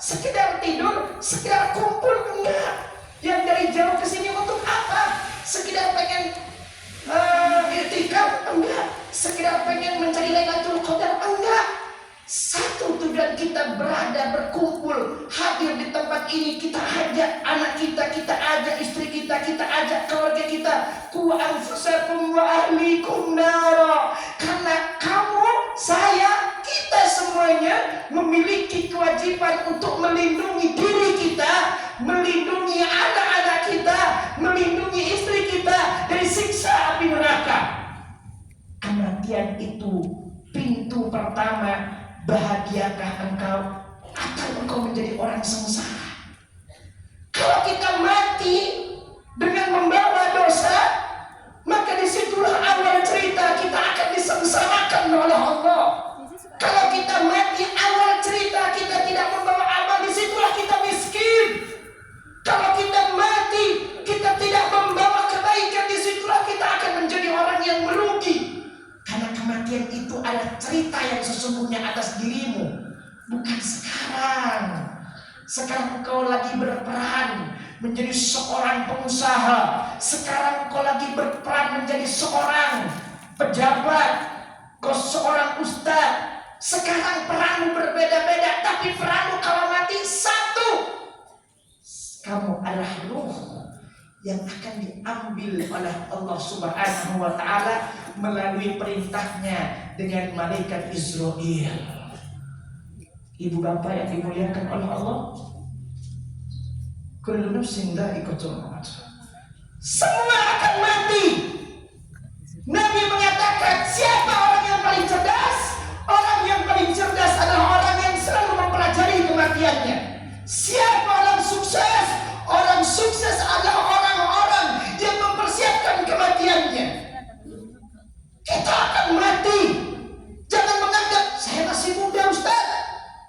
Sekedar tidur, sekedar kumpul, enggak. Yang dari jauh ke sini untuk apa? Sekedar pengen i'tikaf, enggak. Sekedar pengen mencari Lailatul Qadar, enggak. Satu tujuan kita berada, berkumpul, hadir di tempat ini. Kita ajak anak kita, kita ajak istri kita, kita ajak keluarga kita. Qu anfusakum wa ahlikum nara. Karena kamu, saya, kita semuanya memiliki kewajiban untuk melindungi diri kita, melindungi anak-anak kita, melindungi istri kita dari siksa api neraka. Kematian itu pintu pertama. Bahagiakah engkau atau engkau menjadi orang sengsara? Kalau kita mati dengan membawa dosa, maka disitulah awal cerita kita akan disengsarakan oleh Allah. Kalau kita mati awal cerita kita tidak membawa amal, disitulah kita miskin. Kalau kita mati kita tidak membawa kebaikan, disitulah kita akan menjadi orang yang merugi. Karena kematian itu adalah cerita yang sesungguhnya atas dirimu, bukan sekarang. Sekarang engkau lagi berperan menjadi seorang pengusaha. Sekarang engkau lagi berperan menjadi seorang pejabat, kau seorang ustaz. Sekarang peranmu berbeda-beda, tapi peranmu kalau mati satu. Kamu adalah ruh yang akan diambil oleh Allah Subhanahu wa ta'ala melalui perintahnya dengan malaikat Israel. Ibu bapak yang dimuliakan oleh Allah, kullu nafsin dha'iqatul maut. Semua akan mati. Nabi mengatakan, siapa orang yang paling cerdas? Orang yang paling cerdas adalah orang yang selalu mempelajari kematiannya. Siapa orang sukses? Orang sukses adalah orang-orang yang mempersiapkan kematiannya. Kita akan mati. Jangan menganggap saya masih muda, Ustaz.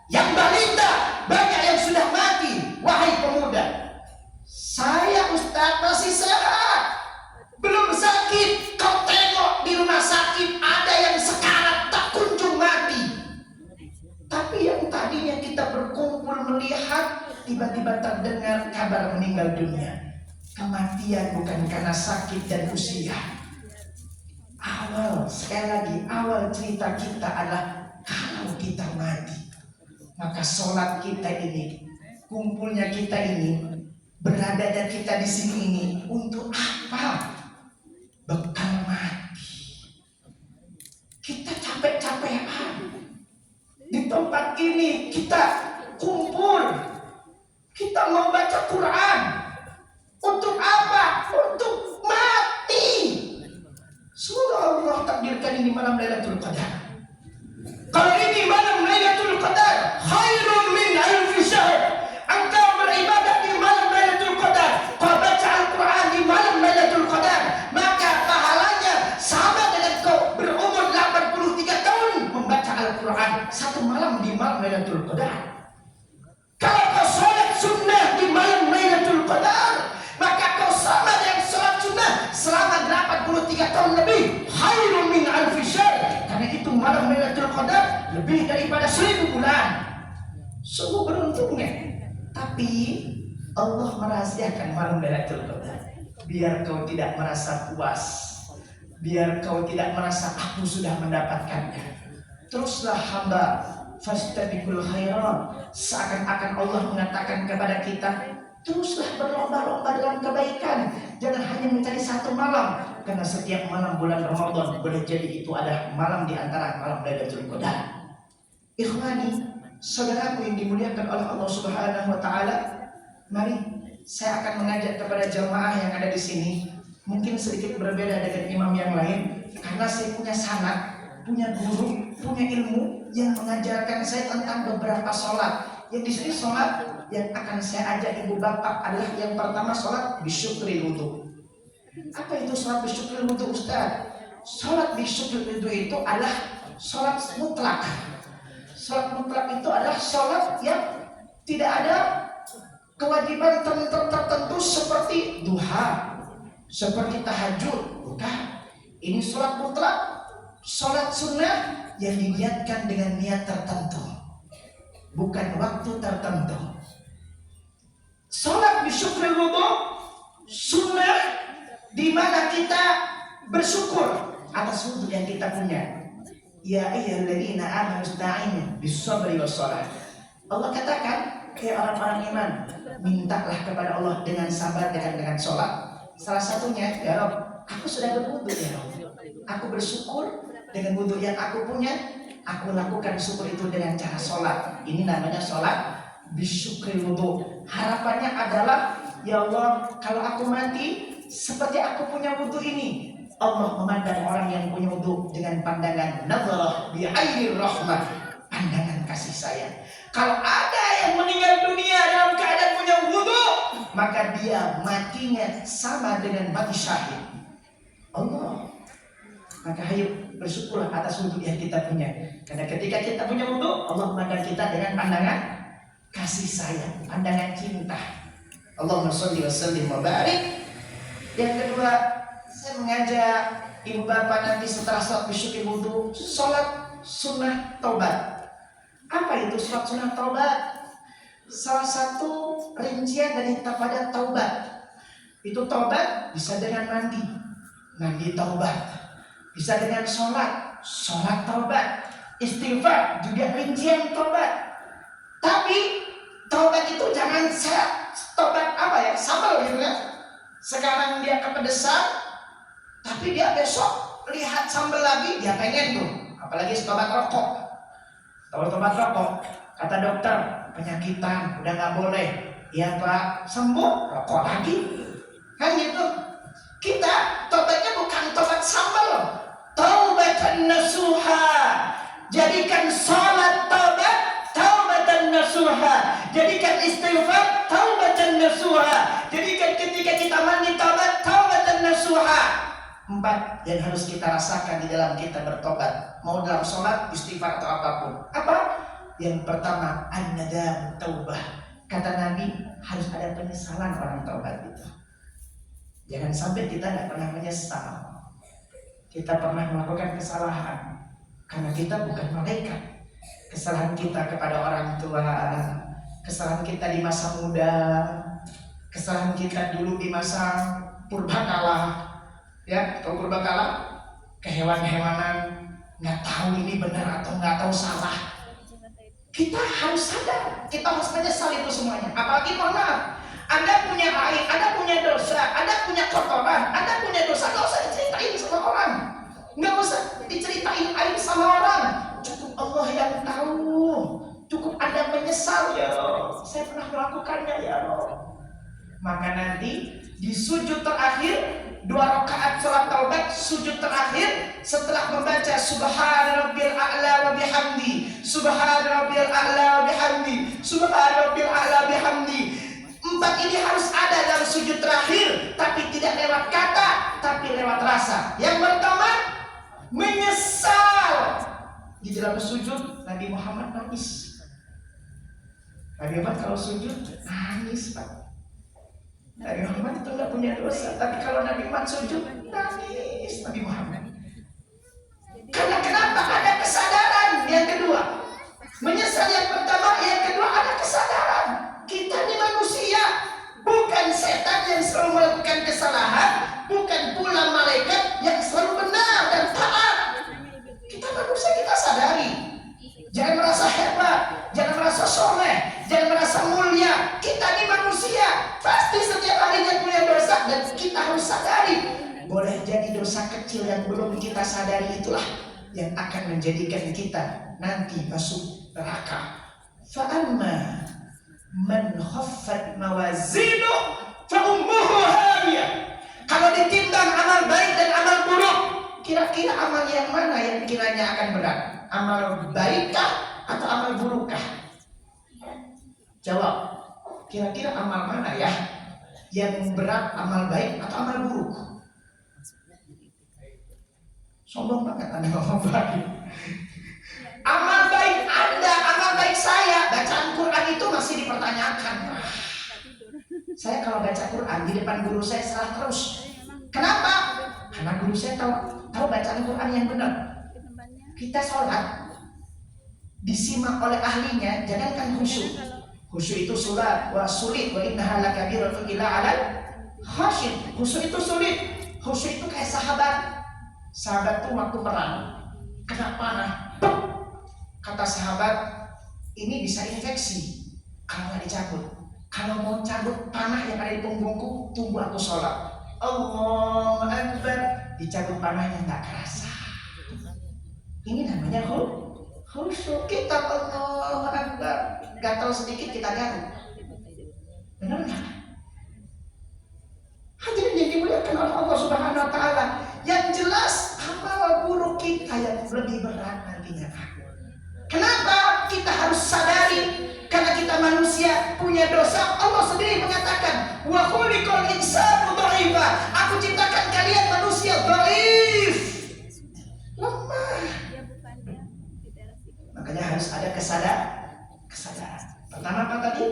Yang balita banyak yang sudah mati. Wahai pemuda, saya Ustaz masih sehat, belum sakit. Kau tengok di rumah sakit ada yang sekarat tak kunjung mati. Tapi yang tadinya kita berkumpul melihat, tiba-tiba terdengar kabar meninggal dunia. Kematian bukan karena sakit dan usia. Awal, sekali lagi, awal cerita kita adalah kalau kita mati, maka sholat kita ini, kumpulnya kita ini, beradanya kita di sini ini untuk apa? Bekal mati. Kita capek-capekan di tempat ini, kita kumpul, kita mau baca Quran. Untuk apa? Untuk mati. Semoga Allah takdirkan ini malam Lailatul Qadar. Kalau ini malam Lailatul Qadar, khairun min alfi syahr. Engkau beribadah di malam Lailatul Qadar, kau baca Al-Quran di malam Lailatul Qadar, maka pahalanya sama dengan kau berumur 83 tahun membaca Al-Quran satu malam di malam Lailatul Qadar. Kalau kau sholat sunnah di malam Lailatul Qadar, maka kau sama dengan sholat sunnah selama 83 tahun lebih. Khairun min alfi syahr. Karena itu malam Lailatul Qadar lebih daripada 1000 bulan. Sungguh beruntungnya. Tapi Allah merahasiakan malam Lailatul Qadar biar kau tidak merasa puas, biar kau tidak merasa aku sudah mendapatkannya. Teruslah hamba fastabiqul khairat. Seakan-akan Allah mengatakan kepada kita, teruslah berlomba-lomba dalam kebaikan. Jangan hanya mencari satu malam, karena setiap malam bulan Ramadan boleh jadi itu adalah malam di antara malam Lailatul Qadar. Ikhwani, saudaraku yang dimuliakan oleh Allah Subhanahu wa taala, mari saya akan mengajak kepada jamaah yang ada di sini. Mungkin sedikit berbeda dengan imam yang lain, karena saya punya sanad, punya guru, punya ilmu yang mengajarkan saya tentang beberapa sholat. Yang di sini sholat yang akan saya ajak ibu bapak adalah yang pertama sholat bisyukril wudu. Apa itu sholat bisyukril wudu, Ustaz? Sholat bisyukril wudu itu adalah sholat mutlak. Sholat mutlak itu adalah sholat yang tidak ada kewajiban tertentu seperti duha, seperti tahajud, bukan. Ini sholat mutlak, sholat sunnah yang diniatkan dengan niat tertentu. bukan waktu tertentu. Sholat bisyukril wudu sunnah, di mana kita bersyukur atas wudu yang kita punya. Ya ayyuhalladzina amanu ista'inu bis-sabri was-shalah. Allah katakan, hai orang-orang iman, mintalah kepada Allah dengan sabar dan dengan sholat. Salah satunya, ya Rabb, aku sudah berwudu ya Rabb. Aku bersyukur dengan wudu yang aku punya. Aku lakukan syukur itu dengan cara sholat. Ini namanya sholat bisyukril wudu. Harapannya adalah, ya Allah, kalau aku mati seperti aku punya wudu ini, Allah memandang orang yang punya wudu dengan pandangan nazarah bi'ainir rahmah, pandangan kasih sayang. Kalau ada yang meninggal dunia dalam keadaan punya wudu, maka dia matinya sama dengan mati syahid. Allah. Maka ayo bersyukurlah atas wudu yang kita punya. Karena ketika kita punya wudu, Allah memandang kita dengan pandangan kasih sayang, pandangan cinta. Allahumma sholli wa sallim wa barik. Yang kedua, saya mengajak ibu bapak nanti setelah sholat bisyukril wudu, sholat sunnah taubat. Apa itu sholat sunnah taubat? Salah satu rincian dari pada taubat. Itu taubat bisa dengan mandi taubat. Bisa dengan sholat taubat. Istighfar juga rincian taubat. Tapi taubat itu jangan taubat sambal gitu ya. Sekarang dia kepedesan, tapi dia besok lihat sambal lagi, dia pengen tuh. Apalagi tobat rokok. Tobat rokok, kata dokter, penyakitan, udah nggak boleh. Ya Pak, sembuh, rokok lagi. Kan gitu. Kita tobatnya bukan tobat sambal, taubatan nasuha. Jadikan sholat taubat taubatan nasuha. Jadikan istighfar taubatan nasuha. Jadikan ketika kita mandi taubat taubatan nasuha. 4 yang harus kita rasakan di dalam kita bertobat, mau dalam sholat, istighfar atau apapun. Apa? Yang pertama, an-nadam taubah. Kata Nabi, harus ada penyesalan orang taubat itu. Jangan sampai kita nggak pernah menyesal. Kita pernah melakukan kesalahan karena kita bukan malaikat. Kesalahan kita kepada orang tua, kesalahan kita di masa muda, kesalahan kita dulu di masa purbakala. Ya, tahu purbakala? Kehewan-hewanan, nggak tahu ini benar atau nggak tahu salah. Kita harus sadar, kita harus menyesal itu semuanya. Apalagi mohon maaf, Anda punya aib, Anda punya dosa, Anda punya kotoran, Anda punya dosa, nggak usah diceritain sama orang, nggak usah diceritain aib sama orang. Cukup Allah yang tahu. Cukup Anda menyesal, ya Allah, saya pernah melakukannya, ya Allah. Maka nanti di sujud terakhir, 2 rakaat salat taubat, sujud terakhir setelah membaca subhana rabbil a'la wa bihamdi, subhana rabbil a'la wa bihamdi, subhana rabbil a'la bihamdi. 4 ini harus ada dalam sujud terakhir, tapi tidak lewat kata, tapi lewat rasa. Yang pertama, menyesal. Di dalam sujud Nabi Muhammad nangis. Nabi Muhammad kalau sujud nangis, Pak. Nabi Muhammad itu nggak punya dosa, tapi kalau Nabi Muhammad sujud nangis Nabi Muhammad. Karena kenapa? Ada kesadaran. Yang kedua, menyesal yang pertama, yang kedua ada kesadaran. Kita ini manusia, bukan setan yang selalu melakukan kesalahan, bukan pula malaikat yang selalu benar dan taat. Kita manusia, kita sadari. Jangan merasa hebat, jangan merasa soleh, jangan merasa mulia. Kita ini manusia, pasti setiap harinya punya dosa dan kita harus sadari. Boleh jadi dosa kecil yang belum kita sadari itulah yang akan menjadikan kita nanti masuk neraka. Fa'amma man khaffat mawazinu fa ummuhu hawiyah. Kalau ditimbang amal baik dan amal buruk, kira-kira amal yang mana yang kiranya akan berat? Amal baikkah atau amal burukkah? Jawab. Kira-kira amal mana ya yang berat, amal baik atau amal buruk? Sombong banget Anda ngomong baik. Amal baik Anda, amal baik saya, bacaan Quran itu masih dipertanyakan. Saya kalau baca Quran di depan guru saya salah terus. Kenapa? Karena guru saya tahu bacaan Quran yang benar. Kita sholat, disimak oleh ahlinya, jangankan khusyuk. Khusyuk itu sulit, wa innaha lakabiratun illa 'alal khasyin. Khusyuk itu sulit. Khusyuk itu kayak sahabat. Sahabat tuh waktu perang kena panah, kata sahabat, ini bisa infeksi kalau nggak dicabut. Kalau mau cabut panah yang ada di punggungku, tunggu aku sholat. Allahu Akbar, dicabut panahnya nggak kerasa. Ini namanya khusyuk. Kita Allahu Akbar, gatal sedikit kita garuk. Benar nggak? Hadirin yang dimuliakan oleh Allah Subhanahu Wa Taala. Yang jelas amal buruk kita yang lebih berat nantinya. Kenapa kita harus sadari? Karena kita manusia punya dosa. Allah sendiri mengatakan, wa khuliqal insanu dha'ifa. Aku ciptakan kalian manusia dhaif, lemah. Makanya harus ada kesadaran. Pertama apa tadi?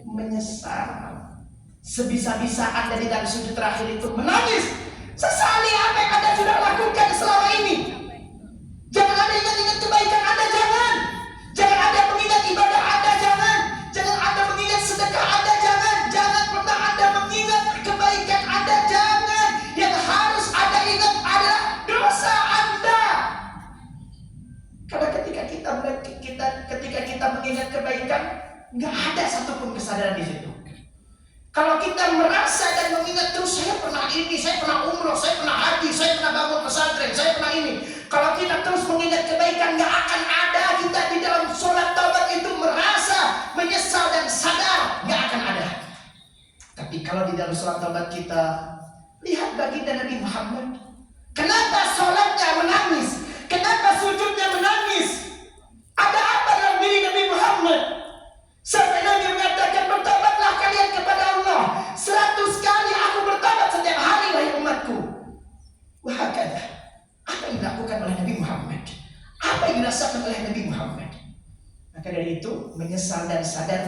Menyesal. Sebisa-bisa Anda di dalam sujud terakhir itu menangis, sesali apa yang Anda sudah lakukan selama ini. Jangan ada ingat-ingat kebaikan Anda, jangan ada mengingat ibadah Anda, jangan ada mengingat sedekah Anda, jangan pernah Anda mengingat kebaikan Anda, jangan. Yang harus Anda ingat adalah dosa Anda. Karena ketika kita mengingat kebaikan, nggak ada satupun kesadaran di situ. Kalau kita merasa dan mengingat terus, saya pernah ini, saya pernah umroh, saya pernah haji, saya pernah bangun pesantren, saya pernah ini. Kalau kita terus mengingat kebaikan, nggak akan ada kita di dalam sholat taubat itu merasa menyesal dan sadar, nggak akan ada. Tapi kalau di dalam sholat taubat kita lihat baginda Nabi Muhammad, kenapa sholatnya menangis, kenapa sujudnya menangis? Ada apa dalam diri Nabi Muhammad? Sampai Nabi mengatakan, bertobatlah kalian kepada Allah 100 kali aku bertobat setiap hari, wahai umatku. Wahakala. Apa yang dilakukan oleh Nabi Muhammad? Apa yang dirasakan oleh Nabi Muhammad? Maka dari itu, menyesal dan sadar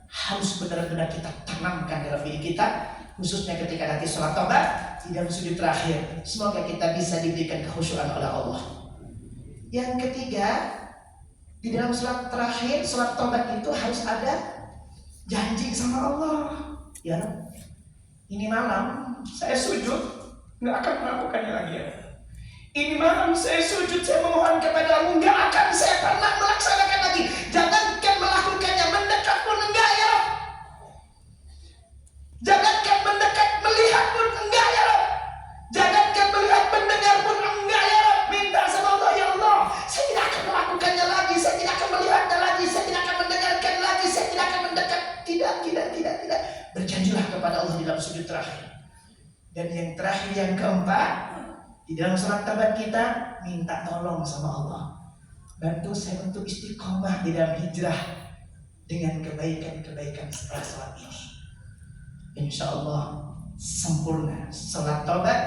harus benar-benar kita tanamkan dalam diri kita, khususnya ketika nanti sholat taubat di dalam sujud terakhir. Semoga kita bisa diberikan kekhusyuan oleh Allah. Yang ketiga, di dalam sholat terakhir, sholat taubat itu harus ada janji sama Allah. Ya, ini malam saya sujud, nggak akan melakukannya lagi. Ya. Ini malam saya sujud, saya memohon kepadamu, nggak akan saya pernah melaksanakan lagi. Jangankan melakukannya, mendekat pun enggak ya. Jangankan mendekat, melihat pun enggak ya. Jangankan melihat, mendengar pun enggak ya. Minta sama Allah, ya Allah, saya tidak akan melakukannya lagi, saya tidak akan melihatnya lagi, saya tidak akan mendengarkan lagi, saya tidak akan mendekat. Tidak. Berjanjilah kepada Allah di dalam sujud terakhir. Dan yang terakhir, yang keempat, di dalam sholat taubat kita minta tolong sama Allah. Bantu saya untuk istiqomah di dalam hijrah dengan kebaikan-kebaikan setelah sholat ini. Insya Allah sempurna sholat taubat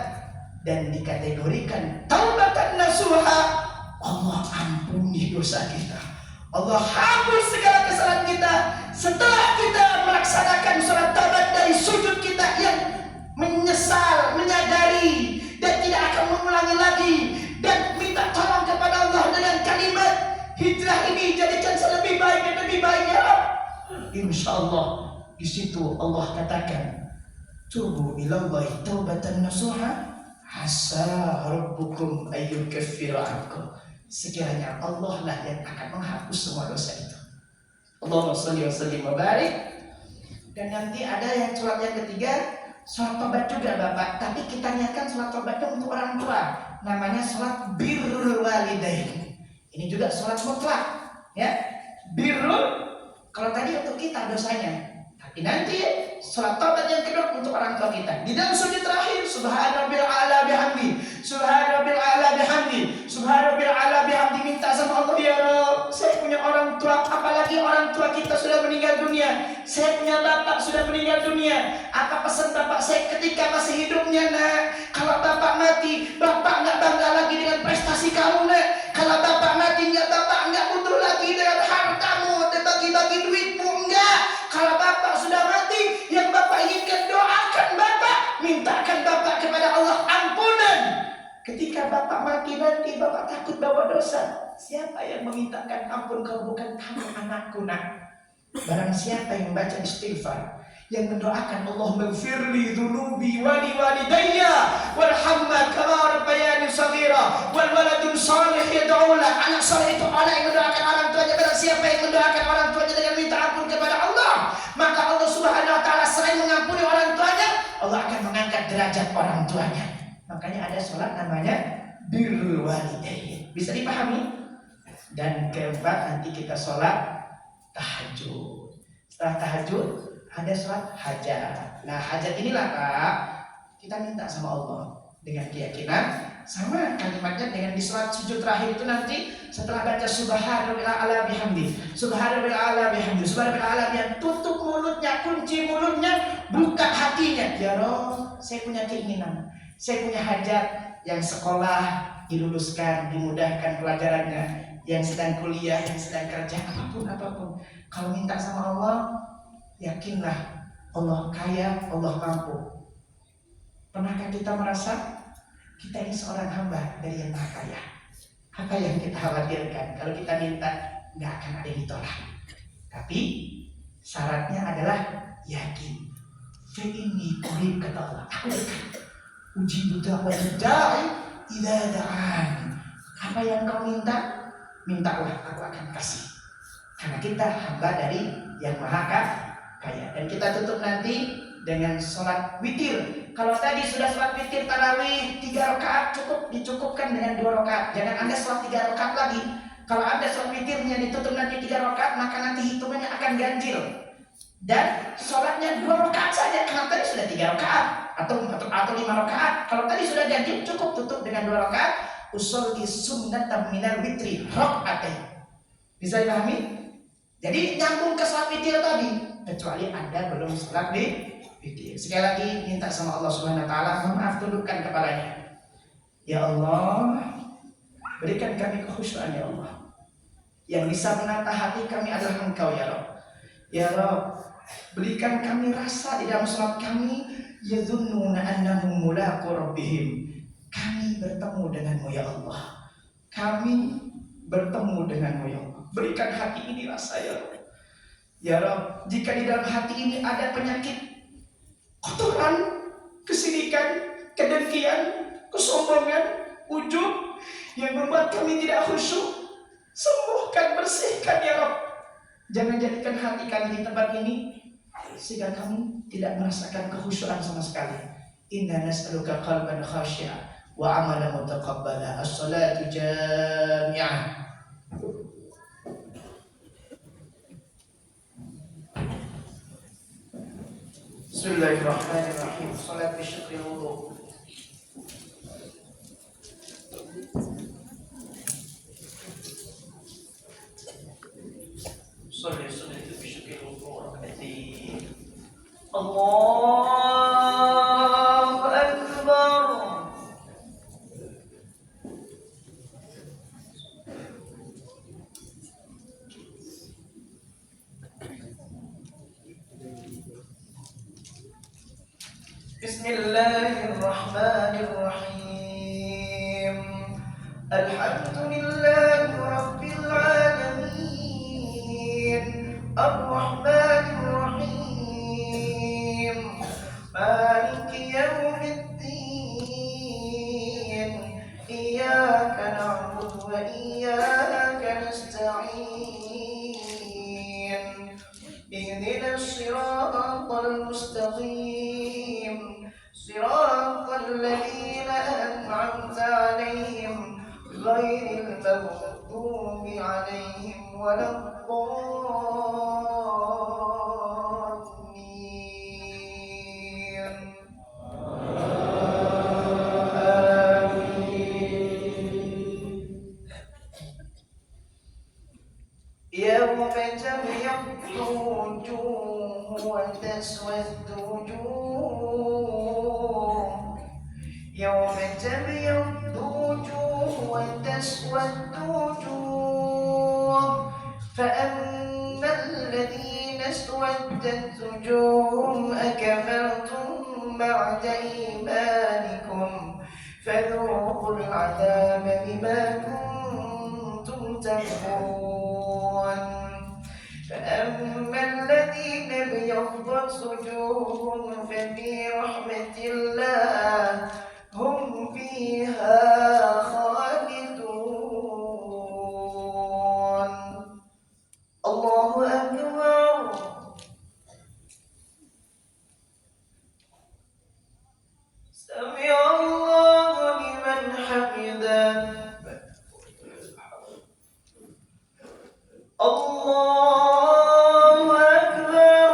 dan dikategorikan taubatan nasuha. Allah ampuni dosa kita, Allah hapus segala kesalahan kita setelah kita melaksanakan sholat taubat dari sujud kita yang menyesal, menyadari dan tidak akan mengulangi lagi, dan minta tolong kepada Allah dengan kalimat hijrah ini jadikan lebih baik dan lebih baik ya Rabb. Insya Allah di situ Allah katakan, tubu ilallahi taubatan nasuha asa rabbukum ayyukaffira ankum. Sekiranya Allah lah yang akan menghapus semua dosa itu. Allahumma sholli wa sallim wa barik. Dan nanti ada yang sholat yang ketiga, sholat taubat juga Bapak, tapi kita niatkan sholat taubatnya untuk orang tua, namanya sholat birrul walidain. Ini juga sholat mutlak, ya. Birrul, kalau tadi untuk kita dosanya, tapi nanti sholat taubat yang kedua untuk orang tua kita. Di dalam sujud terakhir, subhanallah a'la bihamdi, subhanallah a'la bihamdi, subhanallah a'la bihamdi, minta sama Allah, ya Rabb, saya punya orang tua, apalagi orang tua kita sudah meninggal dunia. Saya punya bapak sudah meninggal dunia. Apa pesan bapak saya ketika masih hidupnya, nak? Kalau bapak mati, bapak nggak bangga lagi dengan prestasi kamu, nak. Kalau bapak mati, bapak nggak butuh lagi dengan hartamu dan bagi-bagi duitmu, enggak. Kalau bapak sudah mati, yang bapak inginkan, doakan bapak, mintakan bapak kepada Allah ampunan. Ketika bapak mati nanti, lagi bapak takut bawa dosa. Siapa yang memintakan ampun kalau bukan kamu anakku nak? Barang siapa yang membaca istighfar, yang mendoakan Allahumma ighfirli dzunubi wa li walidayya warhamma kama rabbayani shaghira wal waladun salih yad'u la. Anak saleh itu anak yang mendoakan orang tuanya. Barang siapa yang mendoakan orang tuanya dengan minta ampun kepada Allah, maka Allah Subhanahu wa taala selain mengampuni orang tuanya, Allah akan mengangkat derajat orang tuanya. Makanya ada sholat namanya birrul walidayya. Bisa dipahami? Dan keempat, nanti kita sholat tahajud. Setelah tahajud ada sholat hajat. Nah hajat inilah Pak, kita minta sama Allah dengan keyakinan sama kalimatnya dengan di sholat sujud terakhir itu nanti setelah baca subhanallah bihamdi, subhanallah bihamdi, subhanallah bihamdi, tutup mulutnya, kunci mulutnya, buka hatinya. Ya Roh, saya punya keinginan, saya punya hajat, yang sekolah diluluskan, dimudahkan pelajarannya, yang sedang kuliah, yang sedang kerja, apapun. Kalau minta sama Allah, yakinlah Allah kaya, Allah mampu. Pernahkah kita merasa kita ini seorang hamba dari yang maha kaya? Apa yang kita khawatirkan? Kalau kita minta, nggak akan ada yang ditolak. Tapi syaratnya adalah yakin. Fa'inni qarib, kata Allah, aku dekat. Ujibu da'wat da'i idza da'an. Apa yang kau minta, mintalah, aku akan kasih. Karena kita hamba dari yang maha kaya. Dan kita tutup nanti dengan sholat witir. Kalau tadi sudah sholat witir tarawih 3 rakaat cukup, dicukupkan dengan 2 rakaat. Jangan Anda sholat 3 rakaat lagi. Kalau Anda sholat witirnya ditutup nanti 3 rakaat, maka nanti hitungannya akan ganjil. Dan sholatnya 2 rakaat saja, karena tadi sudah 3 rakaat atau 5 rakaat. Kalau tadi sudah ganjil, cukup tutup dengan 2 rakaat. Usolli sunnatan minal witri rakaatain. Bisa dipahami? Jadi nyambung ke sholat witir tadi, kecuali Anda belum sholat witir. Sekali lagi minta sama Allah Subhanahu wa taala, maaf, tundukkan kepalanya. Ya Allah, berikan kami kekhusyuan ya Allah. Yang bisa menata hati kami adalah Engkau ya Rabb. Ya Rabb, berikan kami rasa di dalam sholat kami, yadhunnuna annahum mulaqu rabbihim. Kami bertemu denganmu ya Allah. Kami bertemu denganmu ya Allah. Berikan hati ini rasa ya Rabb. Ya Rabb, jika di dalam hati ini ada penyakit kotoran, kesirikan, kedengkian, kesombongan, ujub yang membuat kami tidak khusyuk, sembuhkan, bersihkan ya Rabb. Jangan jadikan hati kami di tempat ini sehingga kami tidak merasakan kekhusyuan sama sekali. Inna nas'aluka qalban khashi'a wa amalan mutaqabbala. As-salatu jami'ah. Bismillahirrahmanirrahim. Salat bisyukri wudu. Salat bisyukri wudu. Allahu Akbar. Bismillahirrahmanirrahim. Alhamdulillahi rabbil alamin. Ar-Rahmanir Rahim. Maliki yaumiddin. Iyyaka na'budu wa iyyaka nasta'in. Ihdinas siratal mustaqim. صراط الذين أنعمت عليهم غير المغضوب عليهم ولا الضالين. يوم تبيض وجوه وتسود وجوه. يوم تبيض وجوه وتسود وجوه. فأما الذين اسودت وجوههم أكفرتم بعد إيمانكم فذوقوا العذاب بما كنتم تكفرون فأما الذين ابيضت وجوههم ففي رحمة الله هم فيها خالدون. الله أكبر. سمع الله لمن حمده. الله أكبر.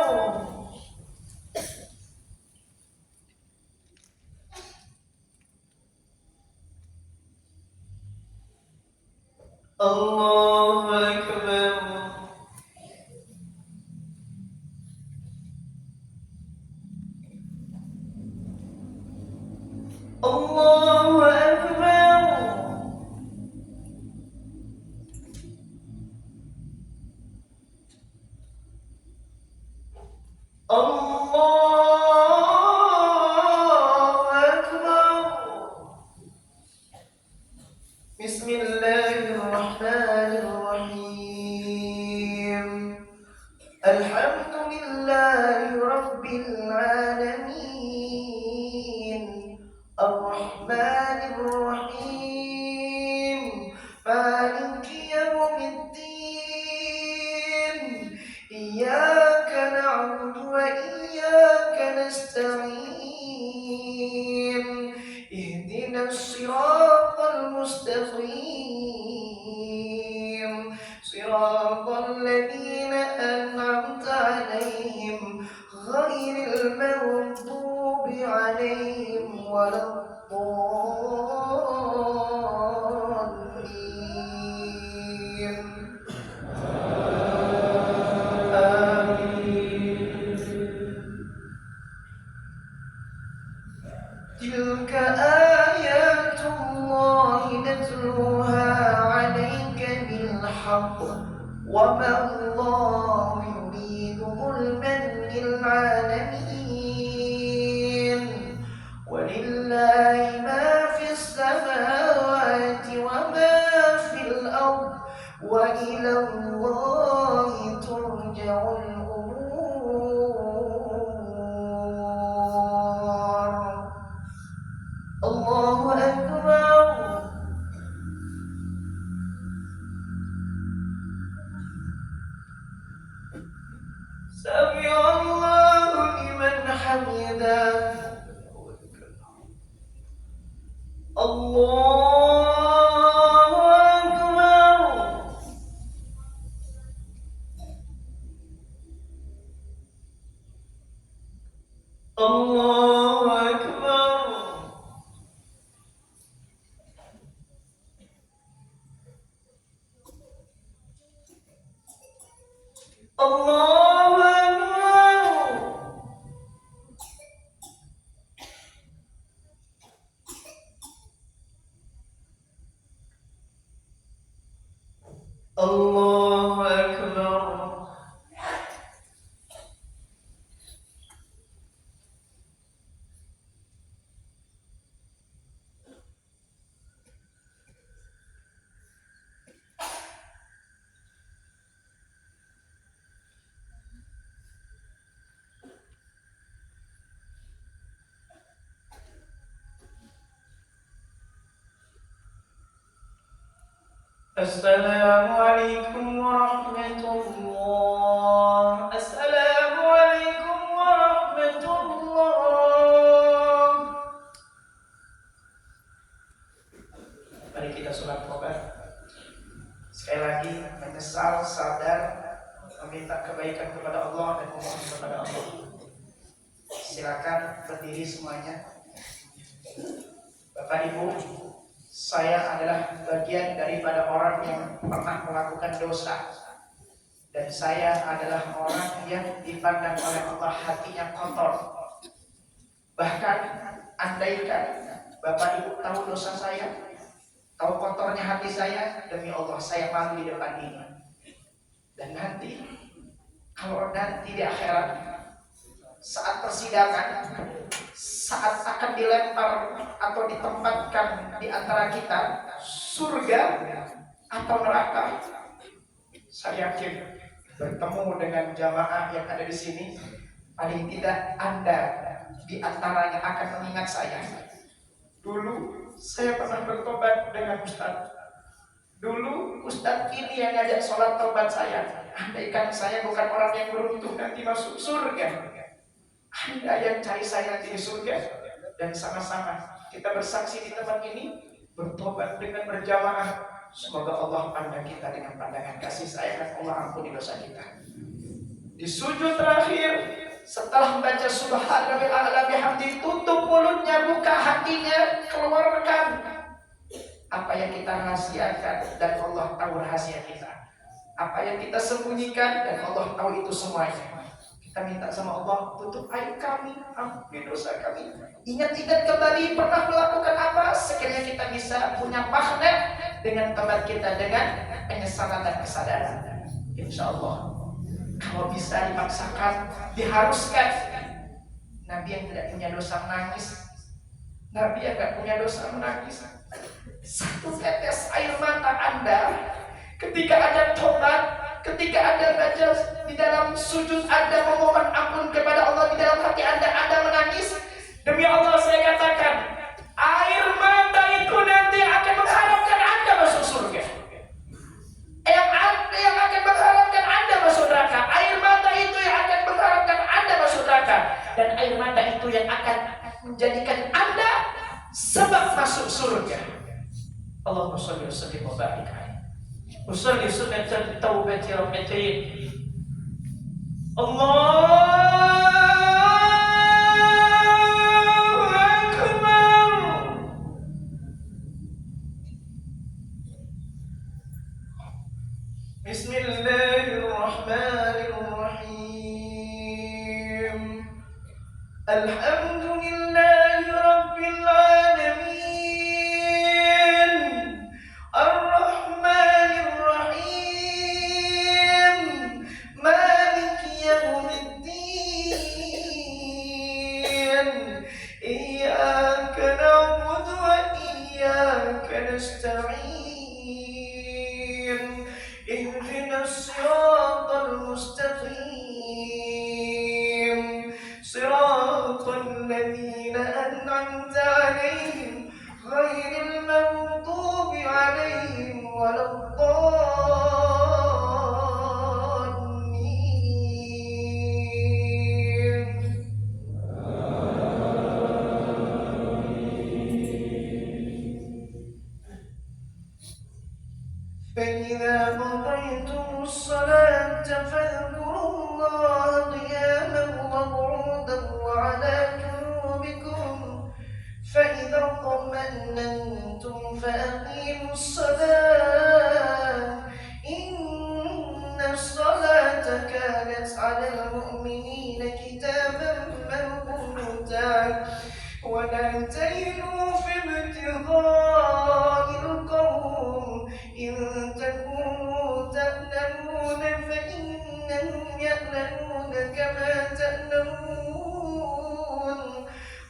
الله أكبر. الله أكبر. الله أكبر. بسم الله الرحمن الرحيم. الحمد لله رب العالمين الرحمن الرحيم مالك يوم الدين إياك نعبد وإياك نستعين اهدنا الصراط المستقيم صراط الذين أنعمت عليهم غير المغضوب عليهم ولا الضالين. آمين. تلك آيات الله نتلوها عليك بالحق وما الله يريد ظلما للعالمين ولله ما في السماوات وما في الأرض وإلى الله ترجع الأمور. الله أكبر. سمع الله لمن حمده. الله أكبر. الله أكبر. الله أكبر. الله أكبر. السلام عليكم ورحمة الله. السلام عليكم ورحمة الله. Mari kita sholat tobat. Sekali lagi menyesal, sadar, meminta kebaikan kepada Allah dan memohon kepada Allah. Silakan berdiri semuanya. Bapak Ibu, saya adalah bagian daripada orang yang pernah melakukan dosa. Dan saya adalah orang yang dipandang oleh Allah hatinya kotor. Bahkan andaikan Bapak Ibu tahu dosa saya, tahu kotornya hati saya, demi Allah saya malu di depan ini. Dan nanti, kalau nanti di akhirat saat persidangan, saat akan dilempar atau ditempatkan di antara kita, surga atau neraka. Saya yakin bertemu dengan jamaah yang ada di sini, paling tidak Anda di antaranya akan mengingat saya. Dulu saya pernah bertobat dengan Ustaz. Dulu Ustaz ini yang ngajak sholat taubat saya. Andaikan saya bukan orang yang beruntung nanti masuk surga, Anda yang cari saya nanti di surga. Dan sama-sama kita bersaksi di tempat ini, bertobat dengan berjamaah. Semoga Allah pandang kita dengan pandangan kasih sayang, dan Allah ampuni dosa kita. Di sujud terakhir, setelah membaca subhanallahi a'la bihamdi, tutup mulutnya, buka hatinya, keluarkan apa yang kita rahasiakan, dan Allah tahu rahasia kita. Apa yang kita sembunyikan, dan Allah tahu itu semuanya. Kita minta sama Allah, tutup aib kami, ampuni dosa kami. Ingat-ingat kembali pernah melakukan apa, sekiranya kita bisa punya magnet dengan tempat kita, dengan penyesalan dan kesadaran. Insya Allah, kalau bisa dipaksakan, diharuskan. Nabi yang tidak punya dosa menangis, Nabi yang tidak punya dosa menangis. Satu tetes air mata Anda ketika ada tobat, ketika Anda baca di dalam sujud Anda memohon ampun kepada Allah, di dalam hati Anda menangis. Demi Allah saya katakan, air mata itu nanti akan mengharapkan Anda masuk surga. Yang akan mengharapkan Anda masuk neraka. Air mata itu yang akan mengharapkan Anda masuk neraka. Dan air mata itu yang akan menjadikan Anda sebab masuk surga. Allahumma sholli wa sallim wa barik alaihi. Usalli sunnatan taubati rahmatin. Allahu Akbar. Bismillahirrahmanirrahim. Alhamdulillahi rabbil alamin. Ar-Rahmanir Rahim. Maliki yaumiddin. Iyyaka na'budu wa iyyaka nasta'in. Ihdinas siratal mustaqim. Siratal ladzina an'amta 'alaihim ghairil maghdubi 'alaihim waladdallin. فإذا قضيتم الصلاة فاذكروا الله قياما وقعودا وعلى جنوبكم فإذا اطمأننتم فأقيموا الصلاة إن الصلاة كانت على المؤمنين كتابا موقوتا ولا تهنوا في ابتغاء القوم إن تكونوا تألمون فإنهم يألمون كما تألمون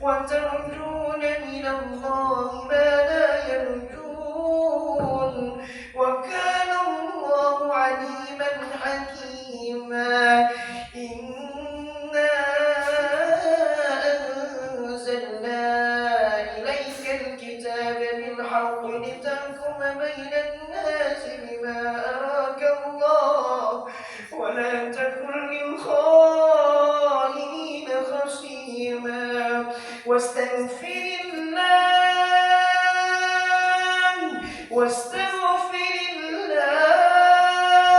وترجون من الله ما لا يرجون وكان الله عليما حكيما. إنا أنزلنا إليك الكتاب بالحق لتحكم بين الناس بما أراك الله ولا تكن للخائنين خصيما واستغفر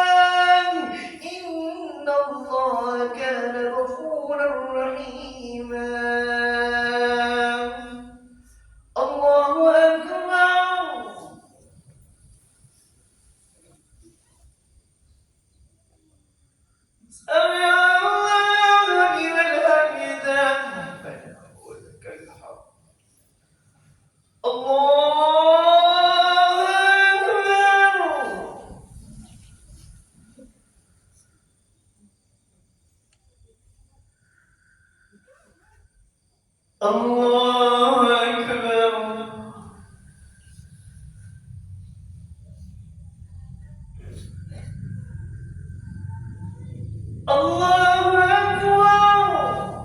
الله إن الله كان غفورا رحيما. الله أكبر. سمع الله لمن حمده. ولك الحمد. الله أكبر. الله أكبر. الله أكبر.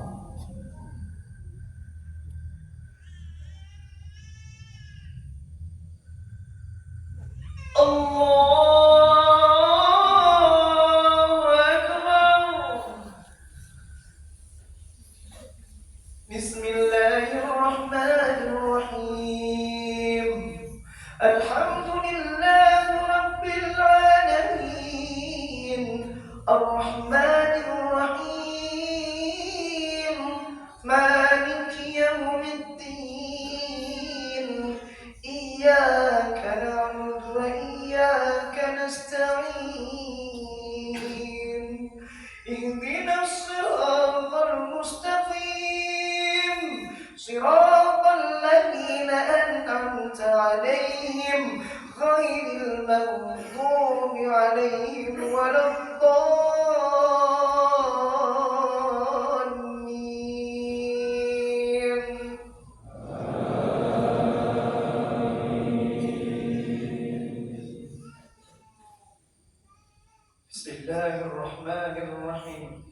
الله أكبر. بسم الله الرحمن الرحيم. الحمد لله رب العالمين الرحمن الرحيم مالك يوم الدين إياك نعبد وإياك نستعين اهدنا الصراط المستقيم صراط الذين أنعمت عليهم غير المغضوب عليهم ولا الضالين. بسم الله الرحمن الرحيم.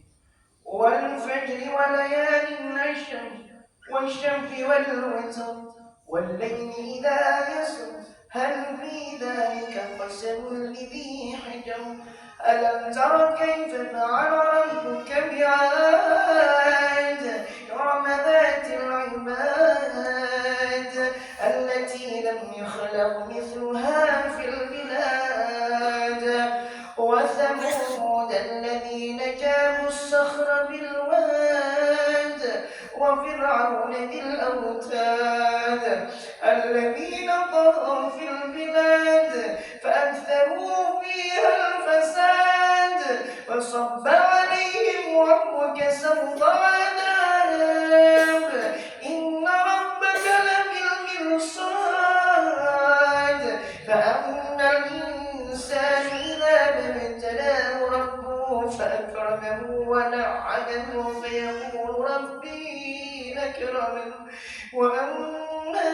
والفجر وليال عشر والشمس والوتر والليل إذا يسر هل في ذلك قسم لذي حجر ألم تر كيف فعل ربك بعاد إرم ذات العماد التي لم يخلق مثلها في البلاد وثمود الذين جابوا الصخر بالواد وفرعون ذي الأوتاد الذين طغوا في البلاد فأكثروا فيها الفساد فصب عليهم ربك سوط عذاب إن ربك لبالمرصاد فأما الإنسان إذا ما ابتلاه ربه فأكرمه ونعمه فيقول ربي أكرمن وأما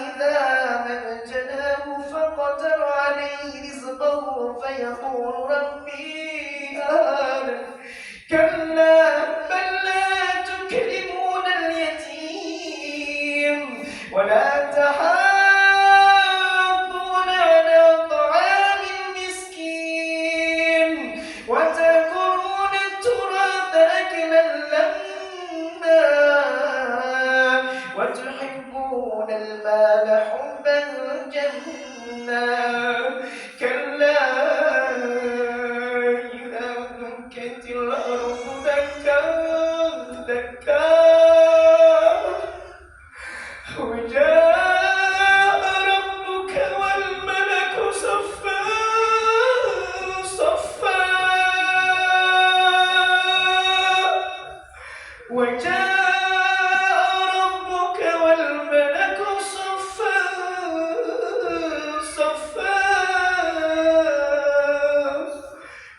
إذا ما ابتلاه فقدر عليه رزقه فيقول ربي أهانن كلا بل لا تكرمون اليتيم ولا تحاضون على طعام المسكين وتأكلون التراث أكلا لما وتحبون المال حبا جما كلا إذا دكت الأرض دكا دكا وجاء ربك والملك صفا صفا وجاء ربك والملك صفا صفا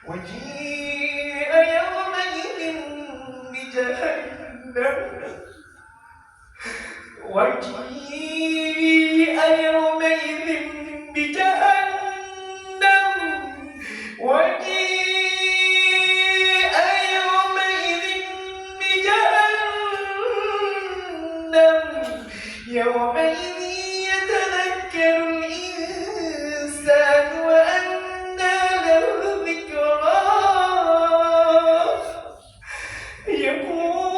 وجيء يومئذ بجهنم وجيء يومئذ بجهنم وجيء يومئذ بجهنم يومئذ يتذكر الإنسان وأنى له الذكرى يقول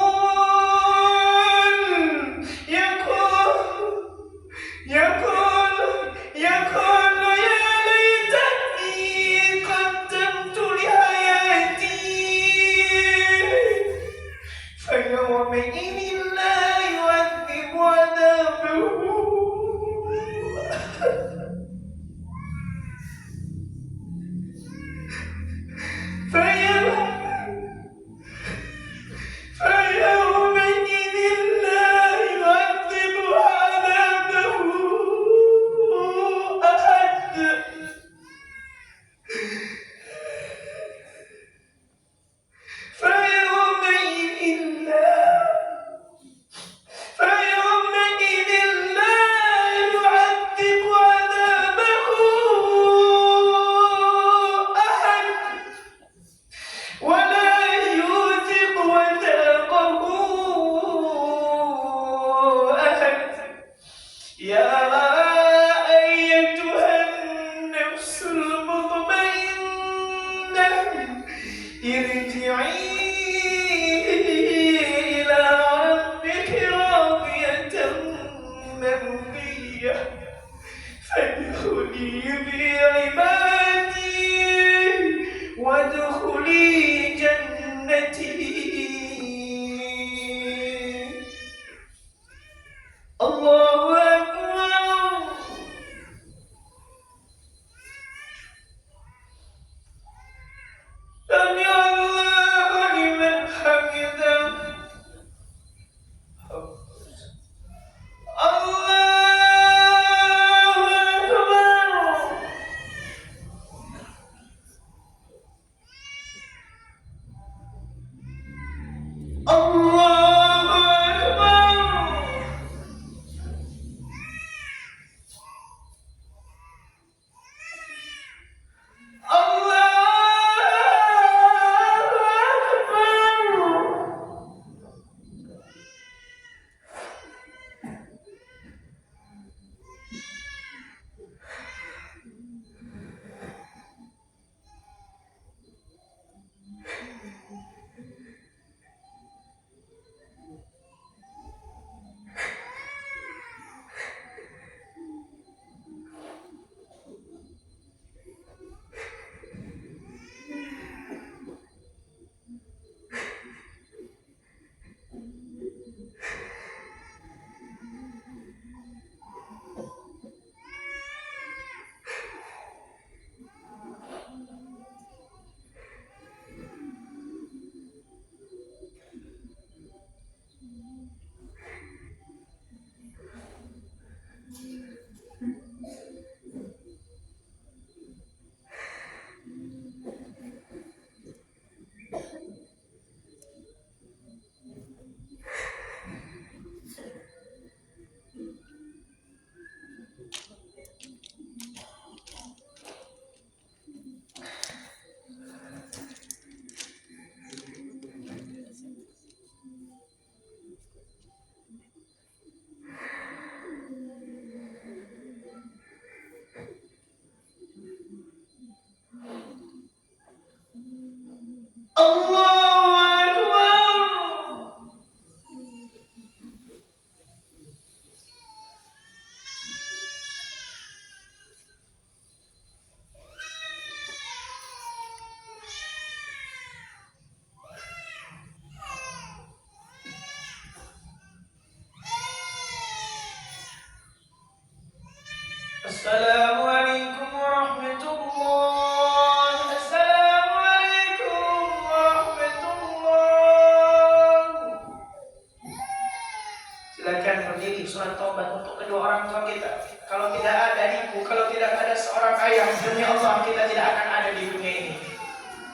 surat taubat untuk kedua orang tua kita. Kalau tidak ada ibu, kalau tidak ada seorang ayah, demi Allah kita tidak akan ada di dunia ini.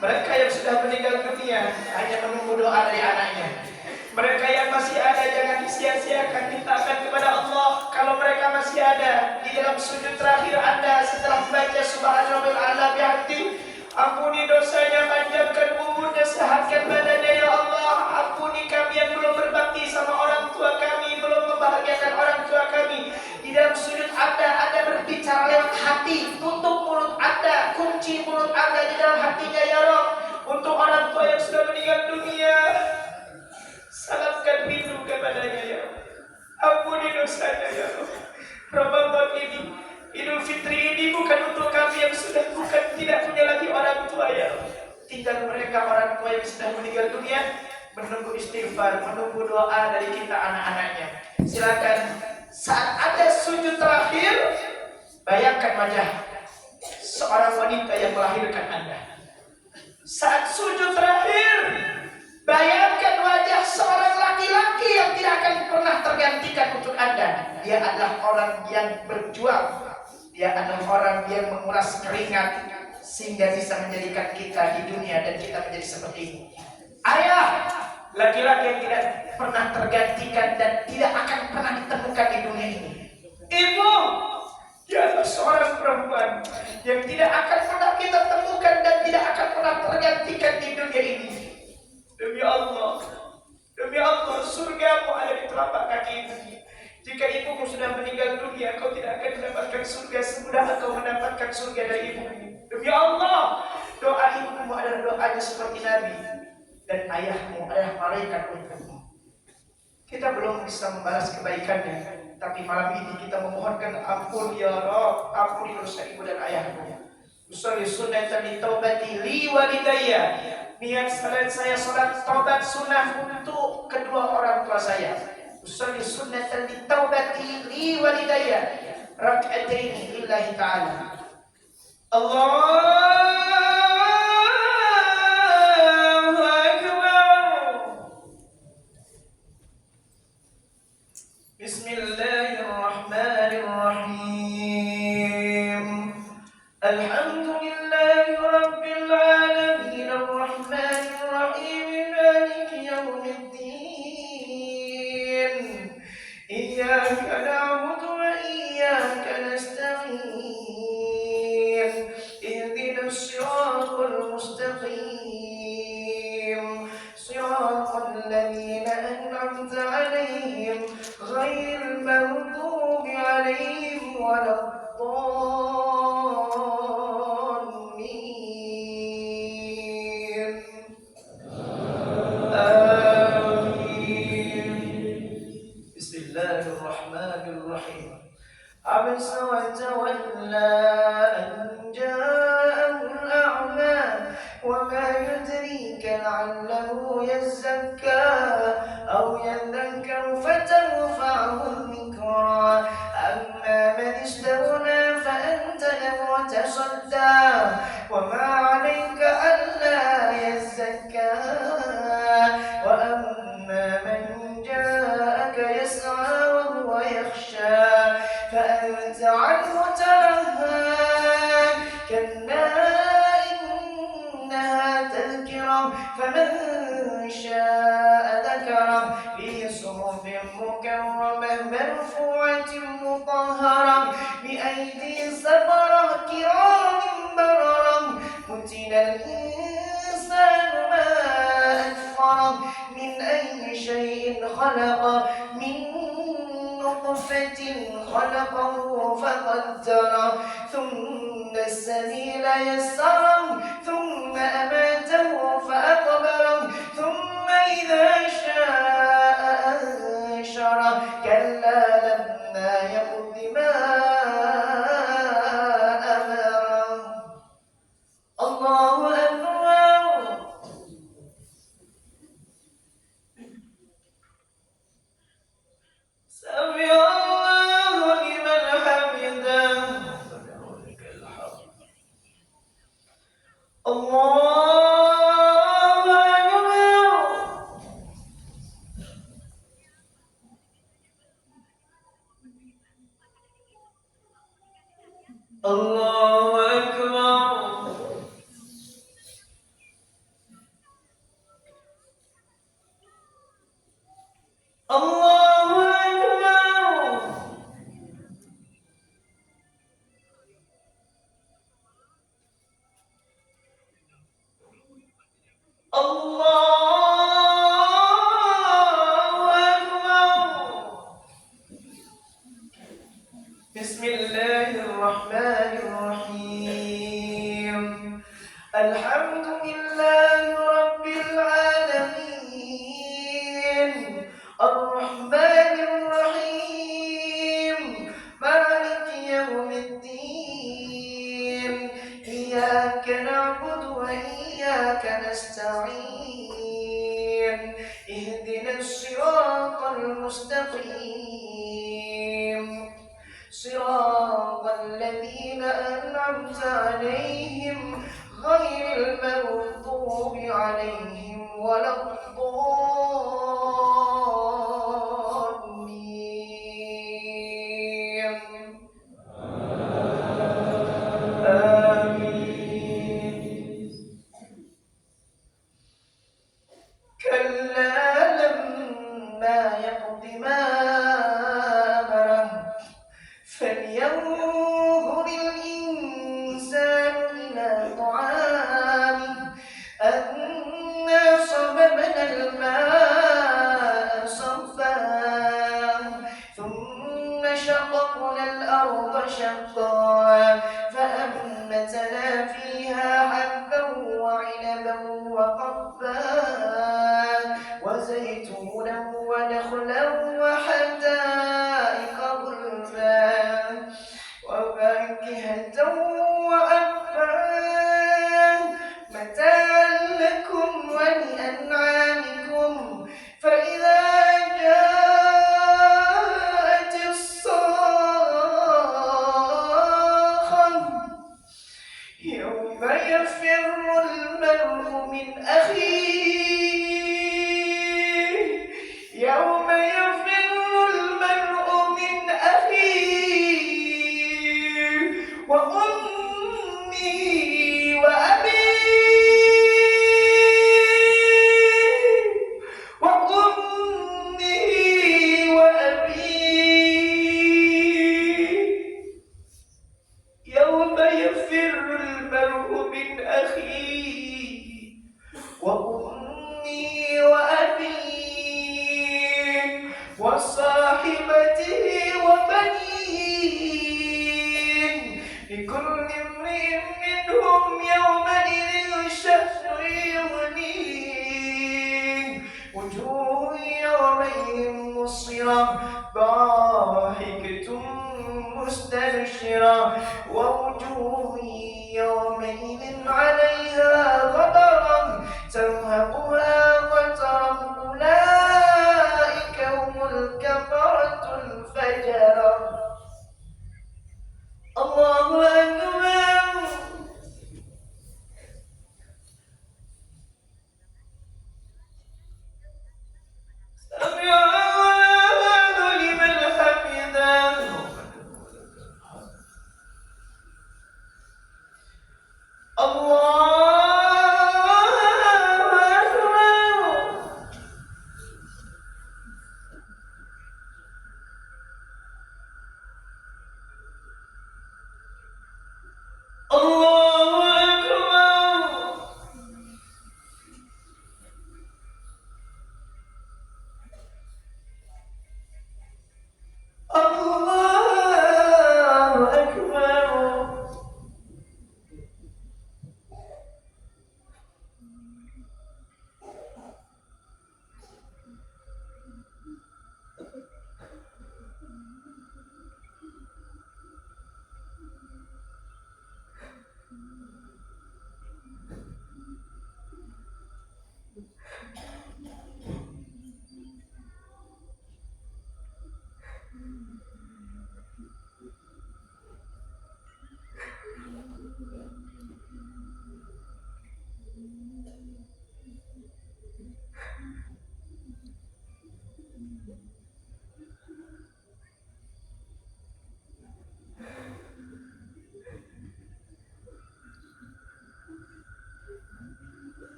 Mereka yang sudah meninggal dunia hanya menunggu doa dari anaknya. Mereka yang masih ada jangan disia-siakan, mintakan kepada Allah. Kalau mereka masih ada di dalam sujud terakhir Anda setelah membaca Subhanallah ala bihamdi, ampuni dosanya, panjangkan umurnya, sehatkan badannya ya Allah. Ampuni kami yang belum berbakti sama orang tua kami, belum membahagiakan orang tua kami. Di dalam sujud Anda berbicara lewat hati, tutup mulut Anda, kunci mulut Anda di dalam hatinya ya Rabb. Untuk orang tua yang sudah meninggal dunia, salamkan rindu kepadanya ya Rabb. Ampuni dosanya ya Rabb. Ramadan ini, Idul Fitri ini bukan untuk kami yang sudah tidak punya lagi orang tua ya Rabb. Tinggal mereka orang tua yang sudah meninggal dunia, menunggu istighfar, menunggu doa dari kita anak-anaknya. Silakan saat ada sujud terakhir, bayangkan wajah seorang wanita yang melahirkan Anda. Saat sujud terakhir, bayangkan wajah seorang laki-laki yang tidak akan pernah tergantikan untuk Anda. Dia adalah orang yang berjuang. Dia adalah orang yang menguras keringat sehingga bisa menjadikan kita di dunia dan kita menjadi seperti ini. Ayah, laki-laki yang tidak pernah tergantikan dan tidak akan pernah ditemukan di dunia ini. Ibu, dia adalah seorang perempuan yang tidak akan pernah kita temukan dan tidak akan pernah tergantikan di dunia ini. Demi Allah, surgamu ada di telapak kaki ibu. Jika ibumu sudah meninggal dunia, kau tidak akan mendapatkan surga semudah kau mendapatkan surga dari ibumu. Demi Allah, doa ibumu adalah doanya seperti Nabi, dan ayahmu adalah malaikat untukmu. Kita belum bisa membalas kebaikannya, tapi malam ini kita memohonkan ampun ya Rabb, ampuni dosa ibu dan ayahmu. Usolli sunnatan li taubati li walidayya. Niat saya salat taubat sunnah untuk kedua orang tua saya. Usolli sunnatan li taubati li walidayya rak'ataini lillahi ta'ala. Allahu akbar. Bismillahirrahmanirrahim. Alhamdulillahi rabbil alamin arrahmanir rahim maliki yaumiddin. Iyyaka na'budu wa iyyaka nasta'in. Ihdinas siratal mustaqim. Siratal ladzina an'amta 'alaihim ghairil maghdubi 'alaihim waladdallin. Amin. Bismillahirrahmanirrahim. Abasa wa tawalla an ja'ahu al-a'ma wa ma yudrika la'allahu yazakka aw yadhakkaru fatanfa'ahu dhikra. Amma man istaghna fa anta lahu tasadda wa ma 'alayka alla yazakka wa amma man ja'aka yas'a wa huwa yakhsha فأنت عنه تلهى. كلا إنها تذكرة فمن شاء ذكره في صحف مكرمة مرفوعة مطهرة بأيدي سفرة كرام بررة. قتل الإنسان ما أكفره من أي شيء خلقه من نطفة خلقه فقدره ثم السبيل يسره ثم أماته فأقبره ثم إذا شاء أنشره. كلا لما يقض ما أمره. الله أكبر. سمع الله لمن حمده. الله المستقيم صراط الذين أنعمت عليهم غير المغضوب عليهم ولا الضالين آمين. كلا لما يقض ما أمره فلينظر الإنسان إلى طعامه أنا صببنا الماء صبا ثم شققنا الأرض شقا فأنبتنا فيها حبا وعنبا وقبا وزيتونا ونخلا وحدائق غلبا وفاكهة وأبا متاعا لكم ولأنعامكم فإذا جاءت الصاخة يوم يفر المرء من أخيه يوم يفر المرء من أخيه وأمه وأبيه يوم يفر المرء من أخيه وأمه وأبيه وصاحبته وبنيه لكل امرئ منهم يومئذ شأن يغنيه